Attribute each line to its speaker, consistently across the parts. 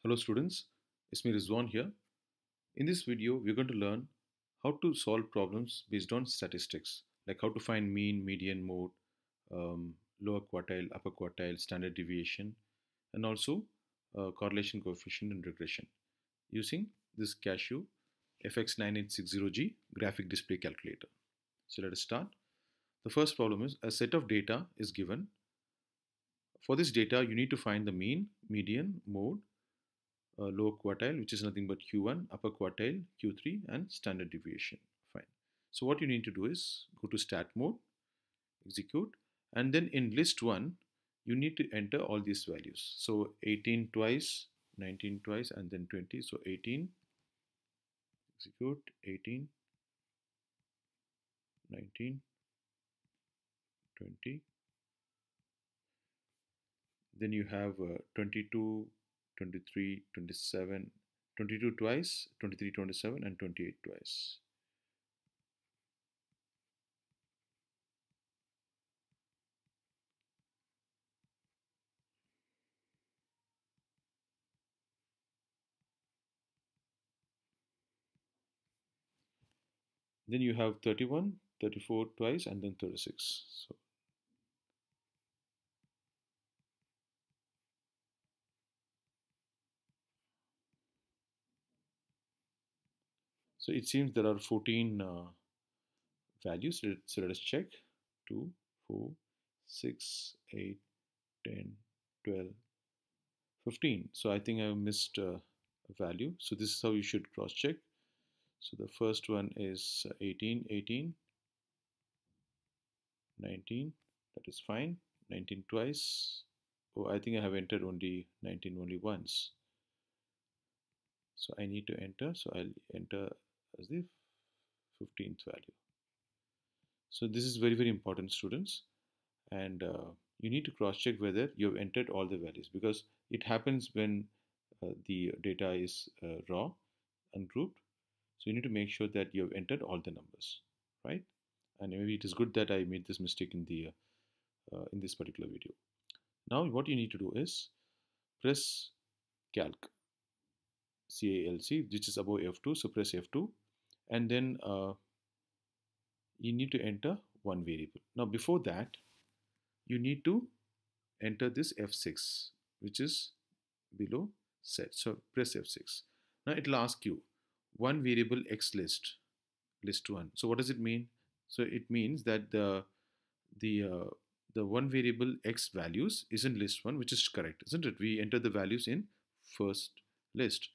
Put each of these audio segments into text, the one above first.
Speaker 1: Hello students, it's me Rizwan here. In this video, we're going to learn how to solve problems based on statistics, like how to find mean, median, mode, lower quartile, upper quartile, standard deviation, and also correlation coefficient and regression using this Casio FX9860G graphic display calculator. So let us start. The first problem is a set of data is given. For this data, you need to find the mean, median, mode, lower quartile, which is nothing but Q1, upper quartile, Q3, and standard deviation. Fine. So what you need to do is go to stat mode, execute, and then in list 1, you need to enter all these values. So 18 twice, 19 twice, and then 20. So 18, execute, 18, 19, 20. Then you have 22, 23, 27, 22 twice, 23, 27, and 28 twice. Then you have 31, 34 twice, and then 36. So it seems there are 14 values. So let us check. 2, 4, 6, 8, 10, 12, 15. So I think I missed a value. So this is how you should cross check. So the first one is 18, 18, 19. That is fine. 19 twice. Oh, I think I have entered only 19 only once. So I need to enter. So I'll enter as the 15th value. So this is very important, students, and you need to cross check whether you have entered all the values, because it happens when the data is raw, ungrouped. So you need to make sure that you have entered all the numbers, right? And maybe it is good that I made this mistake in the in this particular video. Now what you need to do is press calc, CALC, which is above F2. So press F2, and then you need to enter one variable. Now before that, you need to enter this F6, which is below set. So press F6. Now it will ask you one variable X list 1. So what does it mean? So it means that the one variable X values is in list 1, which is correct, isn't it? We enter the values in first list.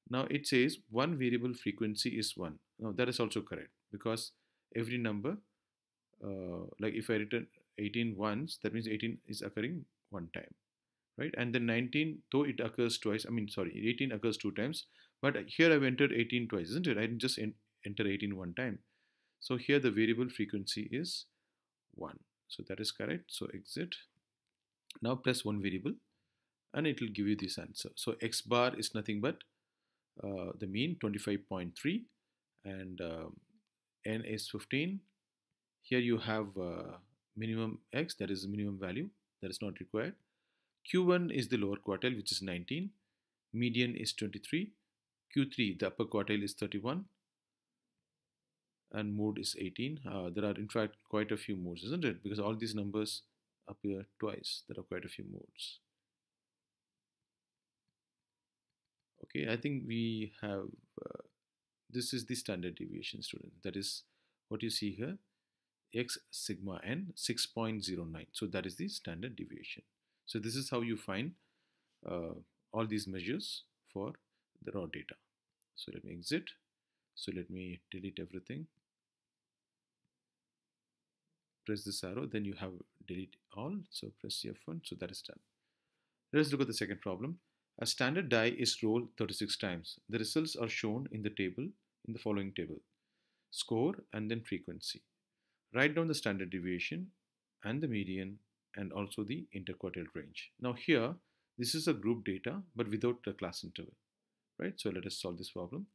Speaker 1: Now it says one variable frequency is 1. Now that is also correct, because every number, like if I return 18 once, that means 18 is occurring one time, right? And then 19, though it occurs twice, 18 occurs 2 times, but here I've entered 18 twice, isn't it? I didn't just enter 18 one time. So here the variable frequency is 1. So that is correct. So exit. Now press one variable and it will give you this answer. So X bar is nothing but the mean 25.3, and N is 15. Here you have minimum X, that is the minimum value, that is not required. Q1 is the lower quartile, which is 19. Median is 23. Q3, the upper quartile, is 31. And mode is 18. There are in fact quite a few modes, isn't it? Because all these numbers appear twice. There are quite a few modes. Okay, I think we have, this is the standard deviation, student. That is what you see here, X sigma n 6.09. So that is the standard deviation. So this is how you find all these measures for the raw data. So let me exit. So let me delete everything. Press this arrow, then you have delete all. So press F1. So that is done. Let us look at the second problem. A standard die is rolled 36 times. The results are shown in the table, in the following table: score and then frequency. Write down the standard deviation and the median and also the interquartile range. Now here, this is a group data, but without the class interval, right? So let us solve this problem.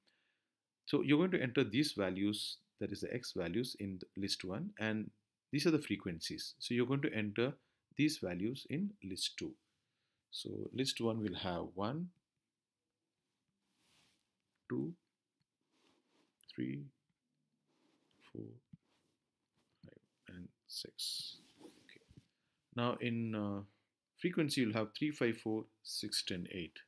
Speaker 1: So you're going to enter these values, that is the X values, in list 1, and these are the frequencies. So you're going to enter these values in list 2. So list 1 will have 1, 2, 3, 4, 5, and 6. Okay. Now in frequency, you'll have 3, 5, 4, 6, 10, 8.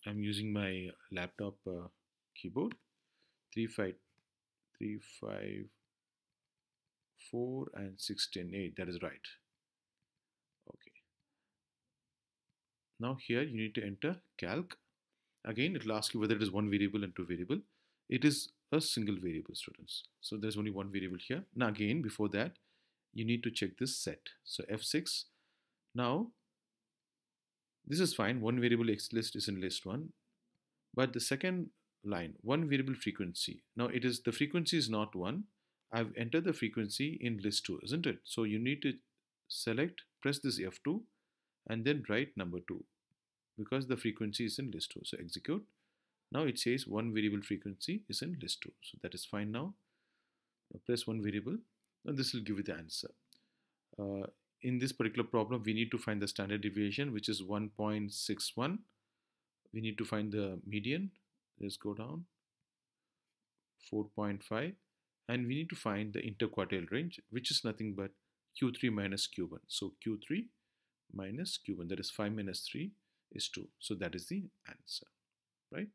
Speaker 1: I'm using my laptop keyboard. 3, 5, 3, 5, 4, and 6, 10, 8. That is right. Okay. Now here you need to enter calc. Again, it will ask you whether it is one variable and two variable. It is a single variable, students. So there's only one variable here. Now again, before that, you need to check this set. So F6. Now, this is fine. One variable X list is in list 1. But the second line, one variable frequency. Now it is, the frequency is not 1. I've entered the frequency in list 2, isn't it? So you need to select, press this F2 and then write number 2 because the frequency is in list 2. So execute. Now it says one variable frequency is in list 2. So that is fine now. Now press one variable and this will give you the answer. In this particular problem, we need to find the standard deviation, which is 1.61. We need to find the median. Let's go down. 4.5. And we need to find the interquartile range, which is nothing but Q3 minus Q1. So Q3 minus Q1, that is 5 minus 3 is 2. So that is the answer, right?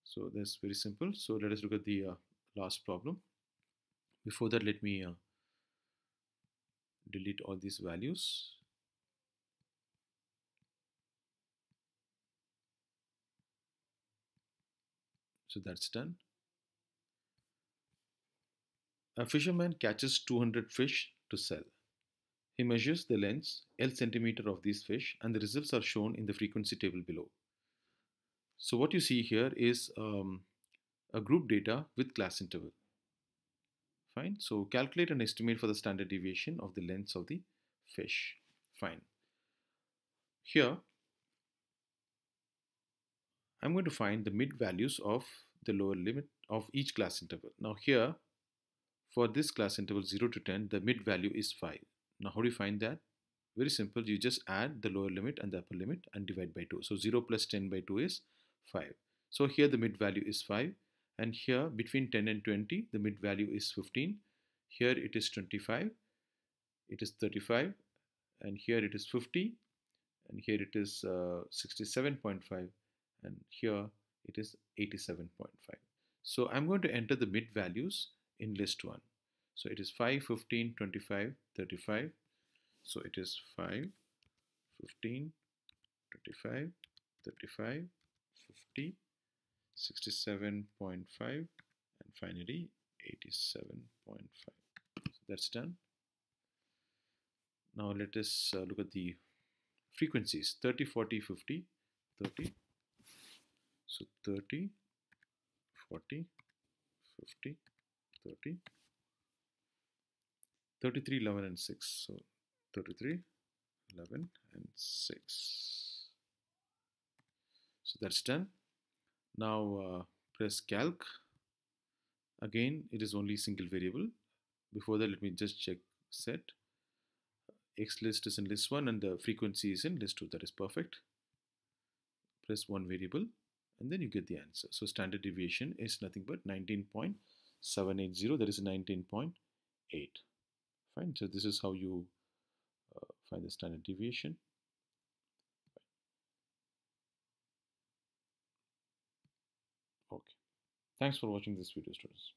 Speaker 1: So that's very simple. So let us look at the last problem. Before that, let me delete all these values. So that's done. A fisherman catches 200 fish to sell. He measures the lengths L centimeter of these fish and the results are shown in the frequency table below. So what you see here is a group data with class interval. Fine. So calculate an estimate for the standard deviation of the lengths of the fish. Fine. Here, I'm going to find the mid values of the lower limit of each class interval. Now here, for this class interval 0 to 10, the mid value is 5. Now how do you find that? Very simple. You just add the lower limit and the upper limit and divide by 2. So 0 plus 10 by 2 is 5. So here the mid value is 5. And here between 10 and 20, the mid value is 15. Here it is 25. It is 35. And here it is 50. And here it is 67.5. And here it is 87.5. So I'm going to enter the mid values in list 1. So it is 5, 15, 25, 35. So it is 5, 15, 25, 35, 50, 67.5, and finally 87.5. So that's done. Now let us look at the frequencies. 30, 40, 50, 30. So 30, 40, 50, 30, 33, 11, and 6. So 33, 11, and 6. So that's done. Now press calc. Again, it is only single variable. Before that, let me just check set. X list is in list 1 and the frequency is in list 2. That is perfect. Press one variable and then you get the answer. So standard deviation is nothing but 19.780. That is 19.8. Fine. So this is how you find the standard deviation. Okay. Thanks for watching this video, students.